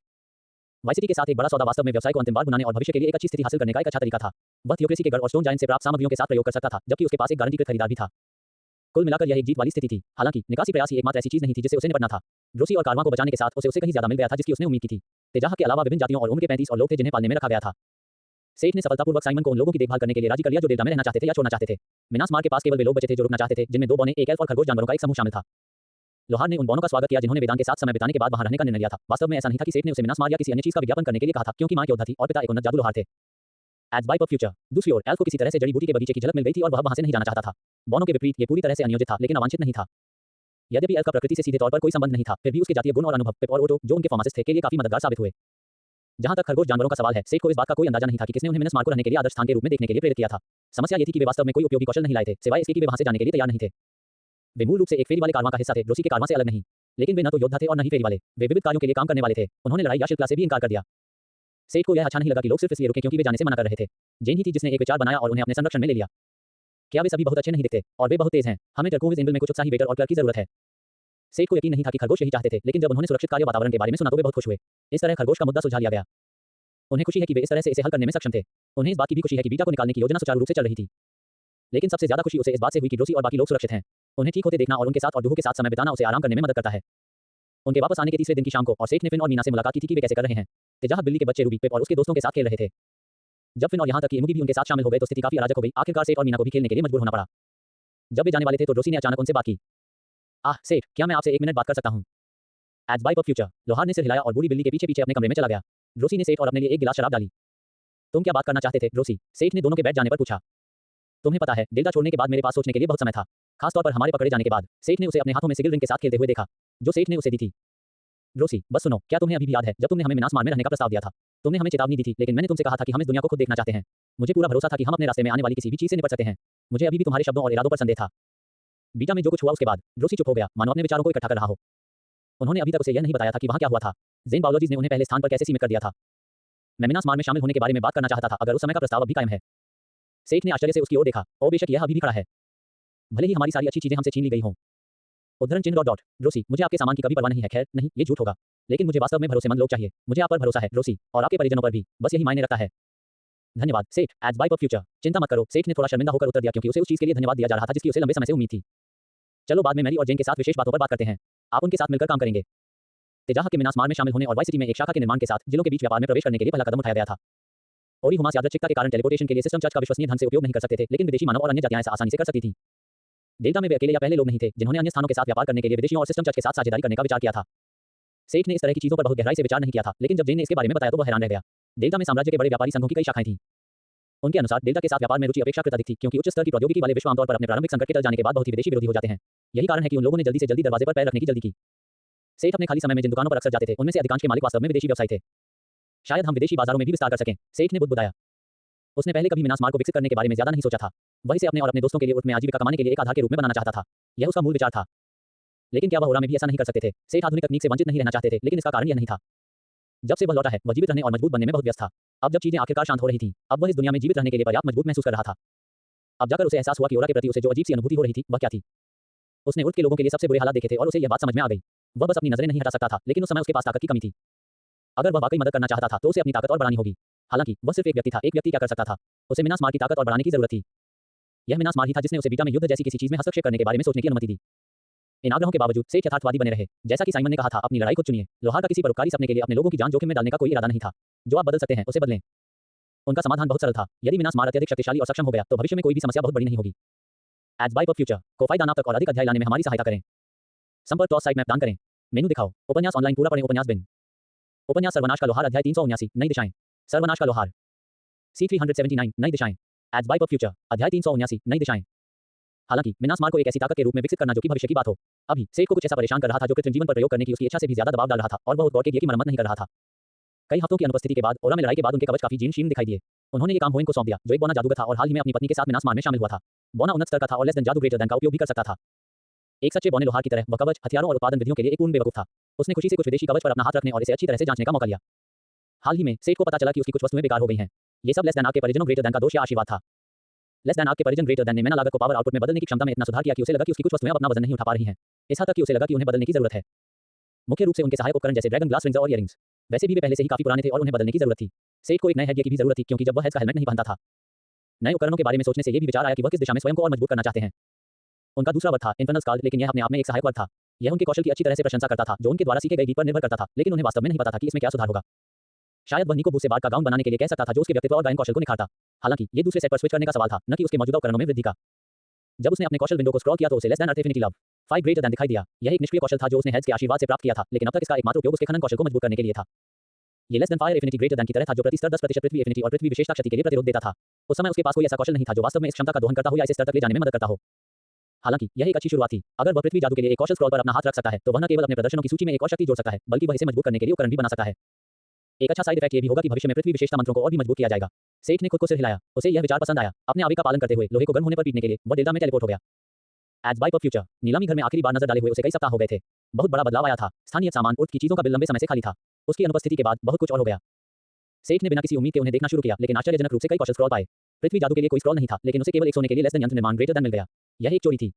वाई सिटी के साथ एक बड़ा सौदा वास्तव में व्यवसाय को अंतिम बार बुनाने और भविष्य के लिए एक अच्छी स्थिति हासिल करने का एक अच्छा तरीका था। वह थियोक्रेसी के गढ़ और स्टोन जायंट से प्राप्त सामग्रियों के साथ प्रयोग कर सकता था, जबकि उसके पास एक गारंटीकृत खरीदार भी था। कुल मिलाकर यह एक जीत वाली स्थिति थी। हालांकि निकासी प्रयास ही एकमात्र ऐसी चीज नहीं थी जिससे उसे निपटना था। ड्रोसी और कारवां को बचाने के साथ उसे कहीं ज्यादा मिल गया था जिसकी उसने उम्मीद की थी। तेजाह के अलावा विभिन्न जातियों और उम्र के 35 और लोग थे जिन्हें पालने में रखा गया था। सेठ ने सफलतापूर्वक साइमन को उन लोगों की देखभाल करने के लिए राजी कर लिया जो डेल्टा में रहना चाहते थे या छोड़ना चाहते थे। मिनास मार के पास केवल वे लोग बचे थे जो रुकना चाहते थे, जिनमें 2 बौने, एक एल्फ और खरगोश जानवरों का एक समूह शामिल था। लोहार ने उन बौनों का स्वागत किया जिन्होंने वेदांत के साथ समय बिताने के बाद वहां रहने का निर्णय लिया था। वास्तव में ऐसा नहीं था कि सेठ ने उसे मिनास मार या किसी अन्य चीज का विज्ञापन करने के लिए कहा था, क्योंकि मां एक योद्धा थी और पिता एक उन्नत जादू लोहार थे। एड्स बाय पर फ्यूचर। दूसरी ओर एल्फ को किसी तरह से जड़ी बूटी के बगीचे की झलक मिल गई थी और वह वहां से नहीं जाना चाहता था। बौनों के विपरीत ये पूरी तरह से अनियोजित था, लेकिन अवांछित नहीं था। यद्यपि एल्फ का प्रकृति से सीधे तौर पर कोई संबंध नहीं था, फिर भी उसके जातीय गुण और अनुभव पिप और ओटो, जो उनके फार्मासिस्ट थे, के लिए काफी मददगार साबित हुए। जहां तक खरगोश जानवरों का सवाल है, सेठ को इस बात का कोई अंदाजा नहीं था कि किसने उन्हें मिनास मार को रहने के लिए आदर्श स्थान के रूप में देखने के लिए प्रेरित किया था। समस्या ये थी कि वे वास्तव में कोई उपयोगी कौशल नहीं लाए थे, सिवाय इसके कि वे वहां से जाने के लिए तैयार नहीं थे। वे मूल रूप से एक फेरी वाले कारवां का हिस्सा थे, ड्रोसी के कारवां से अलग नहीं। लेकिन वे न तो योद्धा थे और न ही फेरी वाले। वे विविध कार्यों के लिए काम करने वाले थे। उन्होंने लड़ाई या शिल्पकला से भी इनकार कर दिया। सेठ को यह अच्छा नहीं लगा कि लोग सिर्फ इसलिए रुके क्योंकि वे जाने से मना कर रहे थे। जेन ही थी जिसने एक विचार बनाया और उन्हें अपने संरक्षण में ले लिया। क्या वे सभी बहुत अच्छे नहीं दिखते? और वे बहुत तेज हैं। हमें टर्कोविज एंगल में कुछ उत्साही वेटर और क्लर्क की जरूरत है। सेठ को यकीन नहीं था कि खरगोश यही चाहते थे, लेकिन जब उन्होंने सुरक्षित कार्य वातावरण के बारे में सुना तो वे बहुत खुश हुए। इस तरह खरगोश का मुद्दा सुलझा लिया गया। उन्हें खुशी है कि वे इस तरह से इसे हल करने में सक्षम थे। उन्हें इस बात की भी खुशी है कि बीटा को निकालने की योजना सुचारू रूप से चल रही थी। लेकिन सबसे ज्यादा खुशी उसे इस बात से हुई कि ड्रोसी और बाकी लोग सुरक्षित हैं। उन्हें ठीक होते देखना और उनके साथ और डूहू के साथ समय बिताना उसे आराम करने में मदद करता है। उनके वापस आने के तीसरे दिन की शाम को और सेठ ने फिन और मीना से मुलाकात की थी कि वे कैसे कर रहे हैं। तेजाह बिल्ली के बच्चे रूबी, पिप और उसके दोस्तों के साथ खेल रहे थे। जब फिन और यहाँ तक कि इमुगी भी उनके साथ शामिल हो गए तो स्थिति काफी अराजक हो गई। आखिरकार सेठ और मीना को भी खेलने के लिए मजबूर होना पड़ा। जब वे जाने वाले थे तो ड्रोसी ने अचानक उनसे बात की। आह सेठ, क्या मैं आपसे 1 मिनट बात कर सकता हूँ? एड्स बाय पर फ्यूचर। लोहार ने सिर हिलाया और बूढ़ी बिल्ली के पीछे पीछे अपने कमरे में चला गया। ड्रोसी ने सेठ और अपने लिए एक गिलास शराब डाली। तुम क्या बात करना चाहते थे ड्रोसी? सेठ ने दोनों के बैठ जाने पर पूछा। तुम्हें पता है, डेल्टा छोड़ने के बाद मेरे पास सोचने के लिए बहुत समय था, खासतौर पर हमारे पकड़े जाने के बाद। सेठ ने उसे अपने हाथों में सिगिल रिंग के साथ खेलते हुए देखा, जो सेठ ने उसे दी थी। ड्रोसी, बस सुनो, क्या तुम्हें अभी भी याद है जब तुमने हमें मिनास मार में रहने का प्रस्ताव दिया था? तुमने हमें चेतावनी दी थी, लेकिन मैंने तुमसे कहा था कि हम इस दुनिया को खुद देखना चाहते हैं। मुझे पूरा भरोसा था कि हम अपने रास्ते में आने वाली किसी भी चीज से निपट सकते हैं। मुझे अभी भी तुम्हारे शब्दों और इरादों पर संदेह था। बीटा में जो कुछ हुआ उसके बाद ड्रोसी चुप हो गया, मानो अपने विचारों को इकट्ठा कर रहा हो। उन्होंने अभी तक उसे यह नहीं बताया था कि वहां क्या हुआ था। जेन बायोलॉजीज ने उन्हें पहले स्थान पर कैसे सीमित कर दिया था। मैं मिनास मार में शामिल होने के बारे में बात करना चाहता था, अगर उस समय का प्रस्ताव अभी कायम है। सेठ ने आश्चर्य से उसकी ओर देखा। और बेशक यह अभी भी खड़ा है, भले ही हमारी सारी अच्छी चीजें हमसे छीन ली गई हों। उद्धरण चिन्ह डॉट डॉट। ड्रोसी, मुझे आपके सामान की कभी परवाह नहीं है। खैर नहीं, ये झूठ होगा, लेकिन मुझे वास्तव में भरोसेमंद लोग चाहिए। मुझे आप पर भरोसा है ड्रोसी, और आपके परिजनों पर भी। बस यही मायने रखता है। धन्यवाद सेठ। एड्स बाय पर फ्यूचर। चिंता मत करो, सेठ ने थोड़ा शर्मिंदा होकर उत्तर दिया, क्योंकि उसे उस चीज के लिए धन्यवाद दिया जा रहा था जिसकी उसे लंबे समय से उम्मीद थी। चलो बाद में मैरी और जेन के साथ विशेष बातों पर बात करते हैं। आप उनके साथ मिलकर काम करेंगे। तेजाह के मिनास मार में शामिल होने और वाई सिटी में एक शाखा के निर्माण के साथ जिलों के बीच व्यापार में प्रवेश करने के लिए पहला कदम उठाया गया था। और हुमास यादृच्छिकता के कारण टेलीपोर्टेशन के लिए सिस्टम चर्च का विश्वसनीय ढंग से उपयोग नहीं कर सकते थे, लेकिन विदेशी मानव और अन्य जातियां ऐसा आसानी से कर सकती थी। डेल्टा में वे अकेले या पहले लोग नहीं थे जिन्होंने अन्य स्थानों के साथ व्यापार करने के लिए विदेशियों और सिस्टम चर्च के साथ साझेदारी करने का विचार किया था। सेठ ने इस तरह की चीजों पर बहुत गहराई से विचार नहीं किया था, लेकिन जब जेन ने इसके बारे में बताया तो वह हैरान रह गया। डेल्टा में साम्राज्य के बड़े व्यापारी संघों की कई शाखाएं थीं। उनके अनुसार डेल्टा के साथ व्यापार में रुचि अपेक्षाकृत अधिक थी, क्योंकि उच्च स्तर की प्रौद्योगिकी वाले विश्व आमतौर पर अपने प्रारंभिक संकट के टल जाने के बाद बहुत ही विदेशी विरोधी हो जाते हैं। यही कारण है कि उन लोगों ने जल्दी से जल्दी दरवाजे पर पैर रखने की जल्दी की। सेठ अपने खाली समय में जिन दुकानों पर अक्सर जाते थे, उनमें से अधिकांश के मालिक वास्तव में विदेशी व्यवसायी थे। शायद हम विदेशी बाजारों में भी विस्तार कर सकें, सेठ ने बुदबुदाया। उसने पहले कभी मिनास मार को विकसित करने के बारे में ज्यादा नहीं सोचा था। वह इसे अपने और अपने दोस्तों के लिए उर्फ में आजीविका कमाने के लिए एक आधार के रूप में बनाना चाहता था। यह उसका मूल विचार था। लेकिन क्या वह ओरा में भी ऐसा नहीं कर सकते थे? सेठ आधुनिक तकनीक से वंचित नहीं रहना चाहते थे, लेकिन इसका कारण यह नहीं था। जब से वह लौटा है, वह जीवित रहने और मजबूत बनने में बहुत व्यस्त था। अब जब चीजें आखिरकार शांत हो रही थीं, अब वह इस दुनिया में जीवित रहने के लिए पर्याप्त मजबूत महसूस कर रहा था। अब जाकर उसे एहसास हुआ कि ओरा के प्रति उसे जो अजीब सी अनुभूति हो रही थी, वह क्या थी। उसने उर्ट के लोगों के लिए सबसे बुरे हालात देखे थे और उसे यह बात समझ में आ गई। वह बस अपनी नजरें नहीं हटा सकता था, लेकिन उस समय उसके पास ताकत की कमी थी। अगर वह वाकई मदद करना चाहता था तो उसे अपनी ताकत और बढ़ानी होगी। हालांकि वह सिर्फ एक व्यक्ति था, एक व्यक्ति क्या कर सकता था? उसे मिनास मार की ताकत और बढ़ाने की जरूरत थी। यह मिनास मार ही था जिसने उसे बीटा में युद्ध जैसी किसी चीज में हस्तक्षेप करने के बारे में सोचने की अनुमति दी। इन आग्रहों के बावजूद सेठ यथार्थवादी बने रहे। जैसा कि साइमन ने कहा था, अपनी लड़ाई खुद चुनिए। लोहार का किसी परोपकारी सपने के लिए अपने लोगों की जान जोखिम में डालने का कोई इरादा नहीं था। जो आप बदल सकते हैं, उसे बदलें। उनका समाधान बहुत सरल था। यदि मिनास मार अत्यधिक शक्तिशाली और सक्षम हो गया तो भविष्य में कोई भी समस्या बहुत बड़ी नहीं होगी। एज बाय फ्यूचर को फायदा नाम तक और अधिक अध्याय लाने में हमारी सहायता करें। संपर्क टॉस साइट मैप दान करें। मेनू दिखाओ। उपन्यास ऑनलाइन पूरा पढ़ें। उपन्यास बिन। उपन्यास सर्वनाश का लोहार अध्याय 379 नई दिशाएं। सर्वनाश का लोहार C379 नई दिशाएं। एज बाय फ्यूचर अध्याय 379 नई दिशाएं। हालांकि मिनास मार को एक ऐसी ताकत के रूप में विकसित करना जो कि भविष्य की बात हो। अभी सेठ को कुछ ऐसा परेशान कर रहा था जो कृत्रिम जीवन पर प्रयोग करने की उसकी इच्छा से भी ज्यादा दबाव डाल रहा था और वह उस गौर के गियर की मरम्मत नहीं कर रहा था। कई हफ्तों की अनुपस्थिति के बाद ओरा में लड़ाई के बाद उनके कवच काफी जीर्ण शीर्ण दिखाई दिए। उन्होंने ये काम होइन को सौंप दिया, जो एक बौना जादूगर था और हाल ही में अपनी पत्नी के साथ मिनास मार में शामिल हुआ था। बौना उन्नत स्तर का था और लेस देन जादू ग्रेटर देन का उपयोग भी कर सकता था। एक सच्चे बौने लोहार की तरह वह कवच, हथियारों और उत्पादन विधियों के लिए एक पूर्ण बेवकूफ था। उसने खुशी से कुछ विदेशी कवच पर अपना हाथ रखने और इसे अच्छी तरह से जांचने का मौका लिया। हाल ही में सेठ को पता चला कि उसकी कुछ वस्तुएं बेकार हो गई हैं। ये सब लेस देन आपके परिजनों ग्रेटर देन का दोष या आशीर्वाद था। लेस देन आपके परिजन ग्रेटर देन ने मैना लागत को पावर आउटपुट में बदलने की क्षमता में इतना सुधार किया कि उसे लगा कि उसकी कुछ वस्तुएं अब अपना वजन नहीं उठा पा रही हैं। इस हद तक कि उसे लगा कि उन्हें बदलने की जरूरत है। मुख्य रूप से उनके सहायक उपकरण जैसे ड्रैगन ग्लास रिंग्स और इयरिंग्स। वैसे भी वे पहले से ही काफी पुराने थे और उन्हें बदलने की जरूरत थी। सेठ को एक नए हेडगियर की भी जरूरत थी, क्योंकि जब वह हेड्स का हेलमेट नहीं पहनता था। नए उपकरणों के बारे में सोचने से ये भी विचार आया कि वह किस दिशा में स्वयं को और मजबूत करना चाहते हैं। उनका दूसरा वर्ग था इन्फर्नल स्काल्ड, लेकिन यह अपने आप में एक सहायक वर्ग था। यह उनके कौशल की अच्छी तरह से प्रशंसा करता था, जो उनके द्वारा सीखे गए गीत पर निर्भर करता था, लेकिन उन्हें वास्तव में नहीं पता था कि इसमें क्या सुधार होगा। शायद वह निको बूस से बार्ड का गाउन बनाने के लिए कह सकता था, जो उसके व्यक्तित्व और गायन कौशल को निखारता। हालांकि ये दूसरे सेट पर स्विच करने का सवाल था, न कि उसके मौजूदा उपकरणों में वृद्धि का। जब उसने अपने कौशल विंडो को स्क्रॉल किया तो उसे लेस देन अर्थ इंफिनिटी लव 5 ग्रेटर देन दिखाई दिया। यह एक निष्क्रिय कौशल था जो उसने हेड्स के आशीर्वाद से प्राप्त किया था, लेकिन अब तक इसका एकमात्र उपयोग उसके खनन कौशल को मजबूत करने के लिए था। ये less than fire infinity greater than की तरह था, जो प्रति स्तर 10% पृथ्वी इंफिनिटी और पृथ्वी विशेषता क्षति के लिए प्रतिरोध देता था। उस समय उसके पास कोई ऐसा कौशल नहीं था जो वास्तव में इस क्षमता का दोहन करता हो या इसे स्तर तक ले जाने में मदद करता हो। हालांकि यह एक अच्छी शुरुआत थी। अगर वह पृथ्वी जादू के लिए एक कौशल स्क्रॉल पर अपना हाथ रख सकता है, तो वह न केवल अपने प्रदर्शनों की सूची में एक और शक्ति जोड़ सकता है, बल्कि वह इसे मजबूत करने के लिए उपकरण भी बना सकता है। एक अच्छा साइड इफेक्ट ये भी होगा कि भविष्य में पृथ्वी विशेषता मंत्रों को और भी मजबूत किया जाएगा। सेठ ने खुद को सिर हिलाया। उसे यह विचार पसंद आया। अपने आवेग का पालन करते हुए लोहे को गर्म होने पर पीटने के लिए वह डेल्टा में टेलीपोर्ट हो गया। एज बाय फ्यूचर नीलामी घर में आखिरी बार नजर डाले हुए उसे कई सप्ताह हो गए थे। बहुत बड़ा बदलाव आया था। स्थानीय सामान उठ की चीजों का बिल लंबे समय से खाली था। उसकी अनुपस्थिति के बाद बहुत कुछ और हो गया। सेठ ने बिना किसी उम्मीद के उन्हें देखना शुरू किया, लेकिन आश्चर्यजनक रूप से कई कौशल स्क्रॉल पाए। पृथ्वी जादू के लिए कोई स्क्रॉल नहीं था, लेकिन उसे केवल एक सोने के लिए लेस देन यंत्र निर्माण ग्रेटर देन मिल गया। यह एक चोरी थी।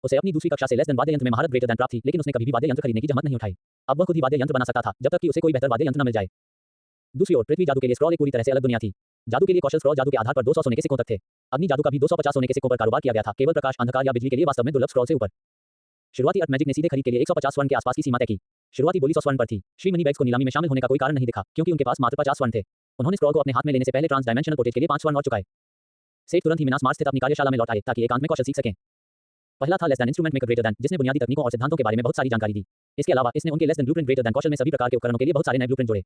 उसे अपनी दूसरी कक्षा से लेस देन वाद्य यंत्र में महारत ग्रेटर देन प्राप्त थी, लेकिन उसने कभी भी वाद्य यंत्र खरीदने की जहमत नहीं उठाई। अब वह खुद ही वाद्य यंत्र बना सकता था, जब तक कि उसे कोई बेहतर वाद्य यंत्र न मिल जाए। दूसरी ओर पृथ्वी जादू के लिए स्क्रॉल एक पूरी तरह से अलग दुनिया थी। जादू के लिए कौशल स्क्रॉल जादू के आधार पर 200 सोने के सिक्कों तक थे। अग्नि जादू का भी 250 सोने के सिक्कों पर कारोबार किया गया था, केवल प्रकाश, अंधकार या बिजली के लिए वास्तव में दुर्लभ स्क्रॉल से ऊपर। शुरुआती अर्थ मैजिक ने सीधे खरीद के लिए 150 स्वर्ण के आसपास की सीमा तय की। शुरुआती बोली 100 स्वर्ण पर थी। श्री मनी बैग्स को नीलामी में शामिल होने का कोई कारण नहीं दिखा, क्योंकि उनके पास मात्र 50 स्वर्ण थे। उन्होंने स्क्रॉल को अपने हाथ में लेने से पहले ट्रांस डायमेंशनल पोर्टेज के लिए 5 स्वर्ण और चुकाए। सेठ तुरंत ही मिनास मार्च स्थित अपनी कार्यशाला में लौट आए ताकि एकांत में कौशल सीख सकें। पहला था less than instrument maker greater than, जिसने बुनियादी तकनीकों और सिद्धांतों के बारे में बहुत सारी जानकारी दी। इसके अलावा इसने उनके less than blueprint greater than कौशल में सभी प्रकार के उपकरणों के लिए बहुत सारे नए ब्लूप्रिंट जोड़े।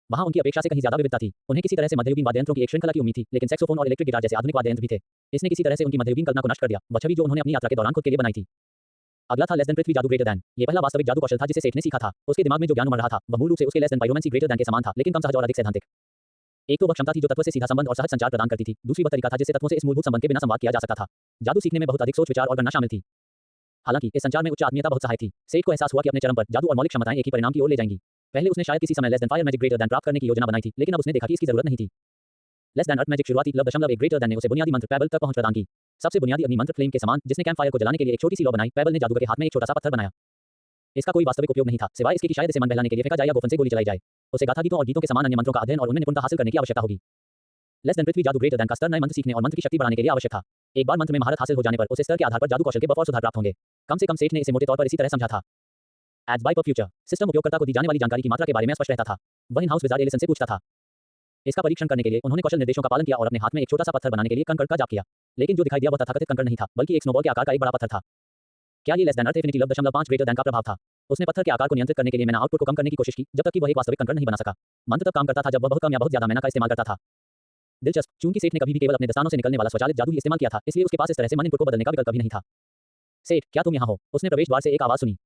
वहां उनकी अपेक्षा से कहीं ज्यादा विविधता थी। उन्हें किसी तरह से मध्ययुगीन वाद्य यंत्रों की एक श्रृंखला की उम्मीद थी, लेकिन सैक्सोफोन और इलेक्ट्रिक गिटार जैसे आधुनिक वाद्य यंत्र भी थे। इसने किसी तरह से उनकी मध्ययुगीन कल्पना को नष्ट कर दिया, वह छवि जो उन्होंने अपनी यात्रा के दौरान खुद के लिए बनाई थी। अगला था लेस देन पृथ्वी जादू ग्रेटर देन। ये पहला वास्तविक जादू कौशल था जिसे सेठ ने सीखा था। उसके दिमाग में जो ज्ञान उमड़ रहा था, वह मूल रूप से उसके लेस देन पायरोमेंसी ग्रेटर देन के समान था, लेकिन कम सहज और अधिक सैद्धांतिक। एक तो वह क्षमता थी जो तत्व से सीधा संबंध और सहज संचार प्रदान करती थी। दूसरी वह तरीका था जिससे तत्वों से इस मूलभूत संबंध के बिना संवाद किया जा सकता था। जादू सीखने में बहुत अधिक सोच, विचार और गणना शामिल थी। हालांकि इस संचार में उच्च आत्मीयता बहुत सहायक थी। सेठ को एहसास हुआ कि अपने चरम पर जादू और मौलिक क्षमताएं एक ही परिणाम की ओर ले जाएंगी। पहले उसने शायद किसी समय less than fire magic greater than प्राप्त करने की योजना बनाई थी, लेकिन अब उसने देखा कि इसकी जरूरत नहीं थी। लेस देन अर्थ मैजिक शुरुआती लब 0.1 ग्रेटर देन ने उसे बुनियादी मंत्र पेबल तक पहुंच प्रदान की। सबसे बुनियादी अग्नि मंत्र फ्लेम के समान, जिसने कैंप फायर को जलाने के लिए एक छोटी सी लौ बनाई। पेबल ने जादूगर के हाथ में एक छोटा सा पत्थर बनाया। इसका कोई वास्तविक उपयोग नहीं था, सिवाय इसके कि शायद इसे मन बहलाने के लिए फेंका जाए या गोफन से गोली चलाई जाए। उसे गाथा गीतों और गीतों के समान अन्य मंत्रों का अध्ययन और उनमें निपुणता हासिल करने की आवश्यकता होगी। लेस देन पृथ्वी जादू ग्रेटर देन का स्तर नए मंत्र सीखने और मंत्र की शक्ति बढ़ाने के लिए आवश्यक था। एक बार मंत्र में महारत हासिल हो जाने पर उसे स्तर के आधार पर जादू कौशल के बफर सुधार प्राप्त होंगे। कम से कम सेठ ने इसे मोटे तौर पर इसी तरह समझा था। एज बाय फ्यूचर सिस्टम उपयोगकर्ता को दी जाने वाली जानकारी की मात्रा के बारे में स्पष्ट रहता था। वह इन हाउस विजार्ड एलिसन से पूछता था। इसका परीक्षण करने के लिए उन्होंने कौशल निर्देशों का पालन किया और अपने हाथ में एक छोटा सा पत्थर बनाने के लिए कंकड़ का जाप किया। लेकिन जो दिखाई दिया वह तथाकथित कंकड़ नहीं था, बल्कि एक स्नोबॉल के आकार का एक बड़ा पत्थर था। क्या ये लेस देन अर्थ इंफिनिटी लब 0.5 ग्रेटर देन का प्रभाव था? उसने पत्थर के आकार को नियंत्रित करने के लिए मैना आउटपुट को कम करने की कोशिश की, जब तक कि वह एक वास्तविक कंकड़ नहीं बना सका। मंत्र तब काम करता था जब वह बहुत कम या बहुत ज्यादा मैना का इस्तेमाल करता था। दिलचस्प, चूंकि सेठ ने कभी भी केवल अपने दस्तानों से निकलने वाला स्वचालित जादू ही इस्तेमाल किया था, इसलिए उसके पास इस तरह से मन इनपुट को बदलने का विकल्प कभी नहीं था। सेठ, क्या तुम यहाँ हो? उसने प्रवेश द्वार से एक आवाज सुनी।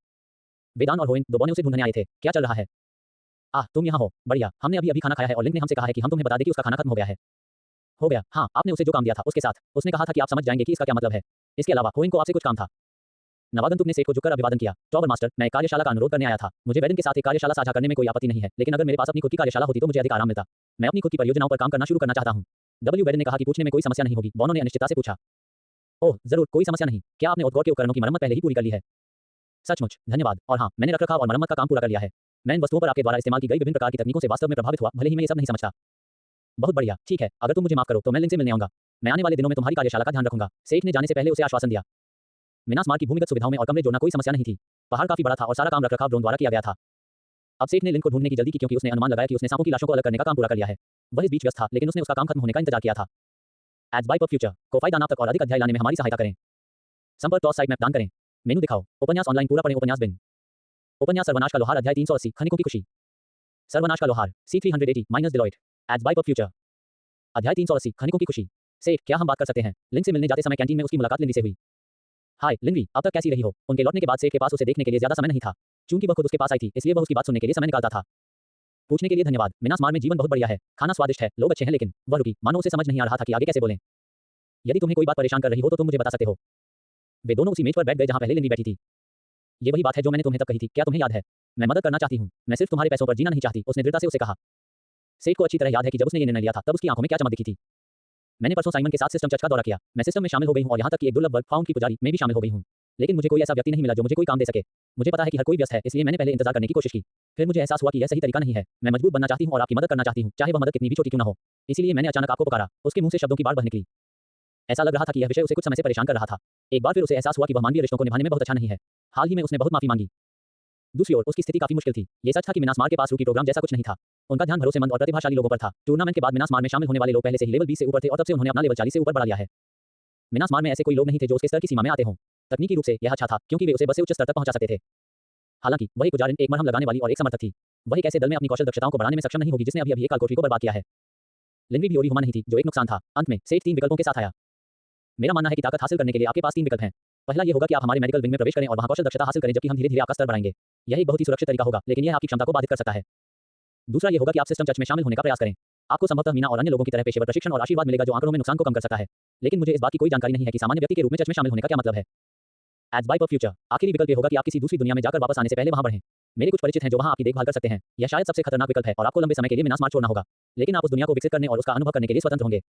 वेदान और होइन, दो बौने उसे ढूंढने आए थे। क्या चल रहा है? तुम यहाँ हो? बढ़िया, हमने अभी खाना खाया है और लिंक ने हमसे कहा है कि हम तुम्हें बता दें कि उसका खाना खत्म हो गया है। हो गया? हाँ, आपने उसे जो काम दिया था उसके साथ। उसने कहा था कि आप समझ जाएंगे कि इसका क्या मतलब है। इसके अलावा होइन को आपसे कुछ काम था। नवागंतुक ने सेठ को झुककर अभिवादन किया। टॉवर मास्टर, मैं एक कार्यशाला का अनुरोध करने आया था। मुझे वेडन के साथ एक कार्यशाला साझा करने में कोई आपत्ति नहीं है, लेकिन अगर मेरे पास अपनी खुद की कार्यशाला होती तो मुझे अधिक आराम मिलता। मैं अपनी खुद की परियोजनाओं पर काम करना शुरू करना चाहता हूँ। डब्ल्यू बेडन ने कहा कि पूछने में कोई समस्या नहीं होगी। बॉनो ने अनिश्चितता से पूछा। ओह, जरूर, कोई समस्या नहीं। क्या आपने उद्योग के उपकरणों की मरम्मत पहले ही पूरी कर ली है? सचमुच, धन्यवाद। और हाँ, मैंने रखरखाव और मरम्मत का काम पूरा कर लिया है। मैं इन वस्तुओं पर आपके द्वारा इस्तेमाल की गई विभिन्न प्रकार की तकनीकों से वास्तव में प्रभावित हुआ, भले ही मैं ये सब नहीं समझता। बहुत बढ़िया, ठीक है, अगर तुम मुझे माफ करो तो मैं लिन से मिलने आऊंगा। मैं आने वाले दिनों में तुम्हारी कार्यशाला का ध्यान रखूंगा। सेठ ने जाने से पहले उसे आश्वासन दिया। मिनास मार्ग की भूमिगत सुविधाओं में और कमरे जोड़ना कोई समस्या नहीं थी। पहाड़ काफी बड़ा था और सारा काम रखरखाव ड्रोन द्वारा किया गया था। अब सेठ ने लिन को ढूंढने की जल्दी की क्योंकि उसने अनुमान लगाया कि उसने सांपों की लाशों को अलग करने का काम पूरा कर लिया है। वह इस बीच व्यस्त था, लेकिन उसने उसका काम खत्म होने का इंतजार किया था। एड्स बाय पर फ्यूचर को फायदा नाप तक और अधिक अध्याय लाने में हमारी सहायता करें। संपर्क टॉस साइट मैप दान करें। मेनू दिखाओ। उपन्यास ऑनलाइन पूरा पढ़ें। उपन्यास बिन। उपन्यास सर्वनाश का लोहार अध्याय 380 खनिकों की खुशी। सर्वनाश का लोहार C380 माइनस डिलॉयट। एड्स बाय पर फ्यूचर। अध्याय 380 खनिकों की खुशी। सेठ, क्या हम बात कर सकते हैं? लिन से मिलने जाते समय कैंटीन में उसकी मुलाकात लिंडी से हुई। हाय लिंडी, अब तक कैसी रही हो? उनके लौटने के बाद सेठ के पास उसे देखने के लिए ज्यादा समय नहीं था। चूंकि वह खुद उसके पास आई थी, इसलिए वह उसकी बात सुनने के लिए समय निकालता था। पूछने के लिए धन्यवाद। मिनास मार में जीवन बहुत बढ़िया है। खाना स्वादिष्ट है, लोग अच्छे हैं, लेकिन वह रुकी, मानो उसे समझ नहीं आ रहा था कि आगे कैसे बोलें। यदि तुम्हें कोई बात परेशान कर रही हो तो तुम मुझे बता सकते हो। वे दोनों उसी मेज पर बैठ गए जहां पहले लिंडी बैठी थी। ये वही बात है जो मैंने तुम्हें तब कही थी, क्या तुम्हें याद है? मैं मदद करना चाहती हूँ, मैं सिर्फ तुम्हारे पैसों पर जीना नहीं चाहती, उसने दृढ़ता से उसे कहा। सेठ को अच्छी तरह याद है कि जब उसने ये निर्णय लिया था तब उसकी आंखों में क्या चमक दिखी थी। मैंने परसों साइमन के साथ सिस्टम चर्च का दौरा किया। मैं सिस्टम में शामिल हो गई हूँ और यहाँ तक कि एक दुर्लभ वर्क फाउंड की पुजारी में भी शामिल हो गई हूँ। लेकिन मुझे कोई ऐसा व्यक्ति नहीं मिला जो मुझे कोई काम दे सके। मुझे पता है कि हर कोई व्यस्त है, इसलिए मैंने पहले इंतजार करने की कोशिश की। फिर मुझे एहसास हुआ कि यह सही तरीका नहीं है। मैं मजबूत बनना चाहती हूँ और आपकी मदद करना चाहती हूँ, चाहे वह मदद कितनी भी छोटी क्यों न हो। इसलिए मैंने अचानक आपको पुकारा। उसके मुंह से शब्दों की बाढ़ बह निकली। ऐसा लग रहा था कि यह विषय उसे कुछ समय से परेशान कर रहा था। एक बार फिर उसे एहसास हुआ कि वह मानवीय रिश्तों को निभाने में बहुत अच्छा नहीं है। हाल ही में उसने बहुत माफी मांगी। दूसरी ओर उसकी स्थिति काफी मुश्किल थी। ये सच था कि मिनास मार के पास रूकी प्रोग्राम जैसा कुछ नहीं था। उनका ध्यान भरोसेमंद और प्रतिभाशाली लोगों पर था। टूर्नामेंट के बाद मिनास मार में शामिल होने वाले लोग पहले से ही लेवल 20 से ऊपर थे और तब से उन्होंने अपना लेवल 40 से ऊपर बढ़ा लिया है। मिनास मार में ऐसे कोई लोग नहीं थे जो उसके स्तर की सीमा में आते हों। तकनीकी रूप से यह अच्छा था क्योंकि वे उसे बस से उच्च स्तर तक पहुंचा सकते थे। हालांकि वही पुजारिन एक मरहम लगाने वाली और एक समर्थक थी। वही कैसे दल में अपनी कौशल दक्षताओं को बढ़ाने में सक्षम नहीं होगी जिसने अभी एक कालकोठरी को बर्बाद किया है। लिंडी भी ओरी हुमा नहीं थी, जो एक नुकसान था। अंत में सेठ 3 विकल्पों के साथ आया। मेरा मानना है कि ताकत हासिल करने के लिए आपके पास 3 विकल्प हैं। पहला ये होगा कि आप हमारे मेडिकल विंग में प्रवेश करें और वहां कौशल दक्षता हासिल करें, जबकि हम धीरे-धीरे आपका स्तर बढ़ाएंगे। यह एक बहुत ही सुरक्षित तरीका होगा, लेकिन यह आपकी क्षमता को बाधित कर सकता है। दूसरा ये होगा कि आप सिस्टम चर्च में शामिल होने का प्रयास करें। आपको संभवतः मीना और अन्य लोगों की तरह पेशेवर प्रशिक्षण और आशीर्वाद मिलेगा जो आंकड़ों में नुकसान को कम कर सकता है। लेकिन मुझे इस बात की कोई जानकारी नहीं है कि सामान्य व्यक्ति के रूप में चर्च में शामिल होने का क्या मतलब है। एड्स बाय पर फ्यूचर। आखिरी विकल्प ये होगा कि आप किसी दूसरी दुनिया में जाकर वापस आने से पहले वहां बढ़ें। मेरे कुछ परिचित हैं जो वहां आपकी देखभाल कर सकते हैं। यह शायद सबसे खतरनाक विकल्प है और आपको लंबे समय के लिए मिनास मार छोड़ना होगा। लेकिन आप उस दुनिया को विकसित करने और उसका अनुभव करने के लिए स्वतंत्र होंगे।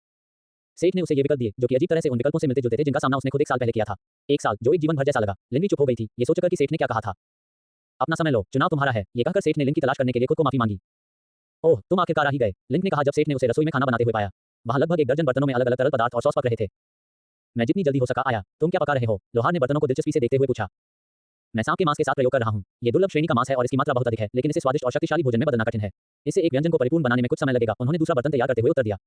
सेठ ने उसे ये विकल्प दिए, जो कि अजीब तरह से उन विकल्पों से मिलते जुलते थे जिनका सामना उसने खुद 1 साल पहले किया था। 1 साल, जो एक जीवन भर जैसा लगा। लिन भी चुप हो गई थी, ये सोचकर कि सेठ ने क्या कहा था। अपना समय लो, चुनाव तुम्हारा है। ये कहकर सेठ ने लिन की तलाश करने के लिए खुद को माफी मांगी। ओह, तुम आखिरकार आ ही गए, लिन ने कहा जब सेठ ने उसे रसोई में खाना बनाते हुए पाया। वहां लगभग 1 दर्जन बर्तनों में अलग-अलग तरल पदार्थ और सॉस पक रहे थे। मैं जितनी जल्दी हो सका आया। तुम क्या पका रहे हो? लोहार ने बर्तनों को दिलचस्पी से देखते हुए पूछा। मैं सांप के मांस के साथ प्रयोग कर रहा हूं। ये दुर्लभ श्रेणी का मांस है और इसकी मात्रा बहुत अधिक है, लेकिन इसे स्वादिष्ट और शक्तिशाली भोजन में बदलना कठिन है। इससे एक व्यंजन को परिपूर्ण बनाने में कुछ समय लगेगा। उन्होंने दूसरा बर्तन तैयार करते हुए उत्तर दिया।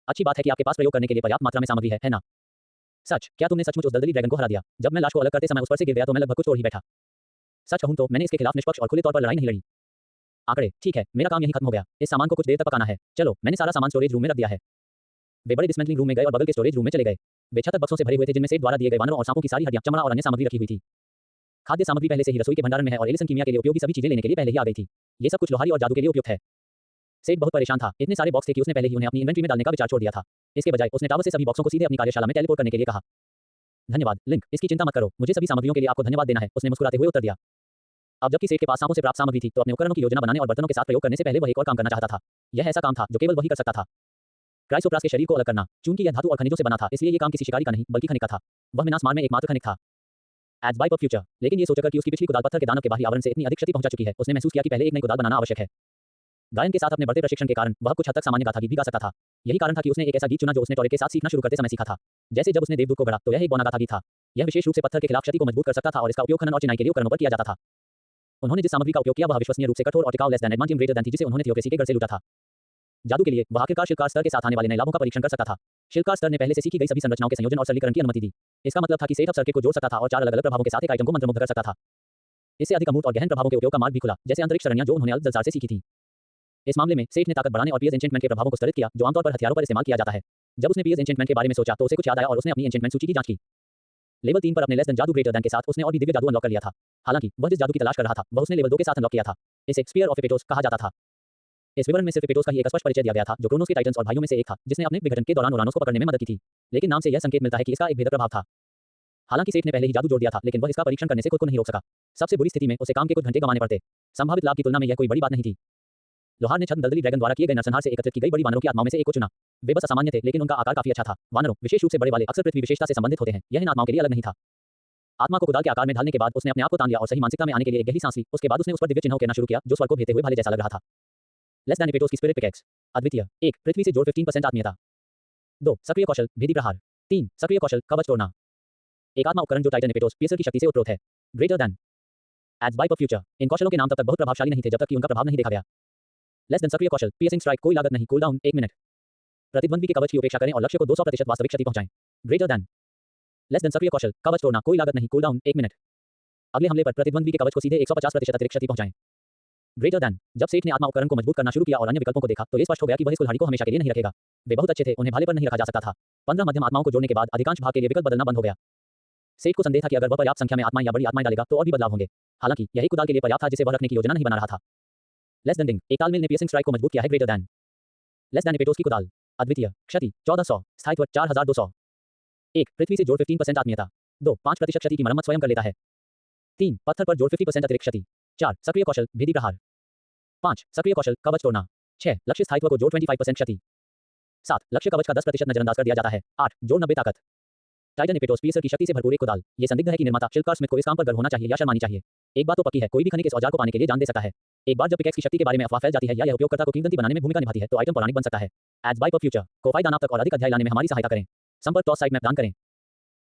अच्छी बात है कि आपके पास प्रयोग करने के लिए पर्याप्त मात्रा में सामग्री है ना? सच, क्या तुमने सचमुच उस दलदली ड्रैगन को हरा दिया? जब मैं लाश को अलग करते समय उस पर से गिर गया तो मैं लगभग कुछ तोड़ ही बैठा। सच कहूं तो मैंने इसके खिलाफ निष्पक्ष और खुले तौर पर लड़ाई नहीं लड़ी। आंकड़े, ठीक है, मेरा काम यहीं खत्म हो गया। इस सामान को कुछ देर तक पकाना है। चलो, मैंने सारा सामान स्टोरेज रूम में रख दिया है। वे बड़े डिसमेंटलिंग रूम में गए और बगल के स्टोरेज रूम में चले गए। वे छत तक बक्सों से भरे हुए थे जिनमें सेठ द्वारा दिए गए वानरों और सांपों की सारी हड्डियां, चमड़ा और अन्य सामग्री रखी हुई थी। खाद्य सामग्री पहले से ही रसोई के भंडारण में है और एलिसन कीमिया के लिए उपयोगी सभी चीजें लेने के लिए पहले ही आ गई थी। ये सब कुछ लोहारी और जादू के लिए उपयुक्त है। सेठ बहुत परेशान था। इतने सारे बॉक्स थे कि उसने पहले ही उन्हें अपनी इन्वेंट्री में डालने का विचार छोड़ दिया था। इसके बजाय उसने टावर से सभी बॉक्सों को सीधे अपनी कार्यशाला में टेलीपोर्ट करने के लिए कहा। धन्यवाद लिंक, इसकी चिंता मत करो, मुझे सभी सामग्रियों के लिए आपको धन्यवाद देना है, उसने मुस्कुराते हुए उत्तर दिया। अब जबकि सेठ के पास सांपों से प्राप्त सामग्री थी, तो अपने उपकरणों की योजना बनाने और बर्तनों के साथ प्रयोग करने से पहले वह एक और काम करना चाहता था। यह ऐसा काम था जो केवल वही कर सकता था। क्राइसोप्रास के शरीर को अलग करना। चूंकि यह धातु और खनिजों से बना था, इसलिए ये काम किसी शिकारी का नहीं बल्कि खनिक का था। वह मिनास मार में एकमात्र खनिक था। एड्स बाय पर फ्यूचर। लेकिन ये सोचकर कि उसकी पिछली कुदाल पत्थर के दानव के बाहरी आवरण से इतनी अधिक क्षति पहुंचा चुकी है, उसने महसूस किया कि पहले एक नई कुदाल बनाना आवश्यक है। गायन के साथ अपने बढ़ते प्रशिक्षण के कारण वह कुछ हद तक सामान्य गाथा गीत भी गा सकता था। यही कारण था कि उसने एक ऐसा गीत चुना जो उसने टॉरे के साथ सीखना शुरू करते समय सीखा था। जैसे जब उसने देवदूत को गढ़ा तो यह एक बौना गाथा गीत था। यह विशेष रूप से पत्थर के खिलाफ क्षति को मजबूत कर सकता था और इसका उपयोग खनन और चिनाई के लिए उपकरणों पर किया जाता था। उन्होंने जिस सामग्री का उपयोग किया वह विश्वसनीय रूप से कठोर और टिकाऊ लेस देन एडमांटियम ग्रेटर देन थी, जिसे उन्होंने थियोक्रेसी के गढ़ से लूटा था। जादू के लिए वह आखिरकार शिल्पकार स्तर के साथ आने वाले नए लाभों का परीक्षण कर सकता था। शिल्पकार स्तर ने पहले से सीखी गई सभी संरचनाओं के संयोजन और सरलीकरण की अनुमति दी। इसका मतलब था कि सेठ अब सर्किट को जोड़ सकता था और 4 अलग-अलग प्रभावों के साथ एक आइटम को मंत्रमुग्ध कर सकता था। इससे अधिक अमूर्त और गहन प्रभावों के उपयोग का मार्ग भी खुला, जैसे अंतरिक्ष सरणियां जो उन्होंने अल्जलजार से सीखी थी। इस मामले में सेठ ने ताकत बढ़ाने और पीएस एन्चेंटमेंट के प्रभावों को स्तरित किया, जो आमतौर पर हथियारों पर इस्तेमाल किया जाता है। जब उसने पीएस एन्चेंटमेंट के बारे में सोचा तो उसे कुछ याद आया और उसने अपनी एन्चेंटमेंट सूची की जांच की। लेवल 3 पर अपने लेस देन जादू ग्रेटर देन के साथ उसने और भी दिव्य जादू अनलॉक कर लिया था। हालांकि वह जिस जादू की तलाश कर रहा था वह उसने लेवल 2 के साथ अनलॉक किया था। इसे स्फीयर ऑफ एपेटोस कहा जाता था। इस विवरण में सिर्फ एपेटोस का ही एक स्पष्ट परिचय दिया गया था, जो क्रोनोस के टाइटन्स और भाइयों में से एक था, जिसने अपने विघटन के दौरान उरानोस को पकड़ने में मदद की थी। लेकिन नाम से यह संकेत मिलता है कि इसका एक बेहतर प्रभाव था। हालांकि सेठ ने पहले ही जादू जोड़ दिया था, लेकिन वह इसका परीक्षण करने से खुद को नहीं रोक सका। सबसे बुरी स्थिति में उसे काम के कुछ घंटे गंवाने पड़ते। संभावित लाभ की तुलना में यह कोई बड़ी बात नहीं थी। लोहार ने छद्म दलदली ड्रैगन द्वारा किए गए नरसंहार से एकत्रित की गई बड़ी वानरों की आत्माओं में से एक को चुना। वे बस असामान्य थे, लेकिन उनका आकार काफी अच्छा था। वानरों, विशेष रूप से बड़े वाले, अक्सर पृथ्वी विशेषता से संबंधित होते हैं। यह इन आत्माओं के लिए अलग नहीं था। आत्मा को कुदाल के आकार में ढालने के बाद उसने अपने आप को तान लिया और सही मानसिकता में आने के लिए एक गहरी सांस ली। उसके बाद उसने उस पर दिव्य चिन्ह उकेरना शुरू किया, जो स्वर्ग को भेदते हुए भाले जैसा लग रहा था। लेस दैन एपेटोस की स्पिरिट पिकैक्स। अद्वितीय। 1 पृथ्वी से जोड़ 15% आत्मीयता। 2 सक्रिय कौशल भेदी प्रहार। 3 सक्रिय कौशल कवच तोड़ना। एक आत्मा उपकरण जो टाइटन एपेटोस पियर्सर की शक्ति से उत्प्रोत है। ग्रेटर देन एज बाय पर फ्यूचर। इन कौशलों के नाम तब तक बहुत प्रभावशाली नहीं थे जब तक कि उनका प्रभाव नहीं देखा गया। लेस देन सक्रिय कौशल पियर्सिंग स्ट्राइक, कोई लागत नहीं, कूलडाउन 1 मिनट। प्रतिद्वंद्वी के कवच की उपेक्षा करें और लक्ष्य को 200% वास्तविक क्षति पहुंचाएं। ग्रेटर देन लेस देन सक्रिय कौशल कवच तोड़ना, कोई लागत नहीं, कूलडाउन 1 मिनट। अगले हमले पर प्रतिद्वंद्वी के कवच को सीधे 150% अतिरिक्त क्षति पहुंचाएं। ग्रेटर देन जब सेठ ने आत्मा उपकरण को मजबूत करना शुरू किया और अन्य विकल्पों को देखा, तो ये स्पष्ट हो गया कि वह इस कुल्हाड़ी को हमेशा के लिए नहीं रखेगा। वे बहुत अच्छे थे, उन्हें भाले पर नहीं रखा जा सकता था। 15 मध्यम आत्माओं को जोड़ने के बाद अधिकांश भाग के लिए विकल्प बदलना बंद हो गया। सेठ को संदेह था कि अगर वह पर्याप्त संख्या में आत्माएं या बड़ी आत्माएं डालेगा तो और भी बदलाव होंगे। हालांकि यह एक कुदाल के लिए पर्याप्त था जिसे वह रखने की योजना नहीं बना रहा था। लेस देन डिंग, एक तालमेल ने पियर्सिंग स्ट्राइक को मजबूत किया है। ग्रेटर देन लेस देन एपेटोस की कुदाल। अद्वितीय। क्षति 1400, स्थायित्व 4200। 1 पृथ्वी से जोड़ 15% आत्मीयता। 2 5% क्षति की मरम्मत स्वयं कर लेता है। 3 पत्थर पर जोड़ 50% अतिरिक्त क्षति। 4 सक्रिय कौशल भेदी प्रहार। 5 सक्रिय कौशल कवच तोड़ना। 6 लक्ष्य स्थायित्व को जोड़ 25% क्षति। 7 लक्ष्य कवच का 10% नजरअंदाज कर दिया जाता है। 8 जोड़ 90 ताकत। टाइटन एपेटोस पियर्सर की शक्ति से भरपूर एक कुदाल। ये संदिग्ध है कि निर्माता शिल्पकार स्मिथ को इस काम पर गर्व होना चाहिए या शर्मानी चाहिए। एक बात तो पक्की है, कोई भी खनिक इस औजार को पाने के लिए जान दे सकता है। एक बार जब पिकैक्स की शक्ति के बारे में अफवाह फैल जाती है या यह उपयोगकर्ता को किंवदंती बनाने में भूमिका निभाती है, तो आइटम पौराणिक बन सकता है। एज बाय पर फ्यूचर को फायदा नाम तक और अधिक अध्याय लाने में हमारी सहायता करें। संपर्क टॉस साइट मैप दान करें।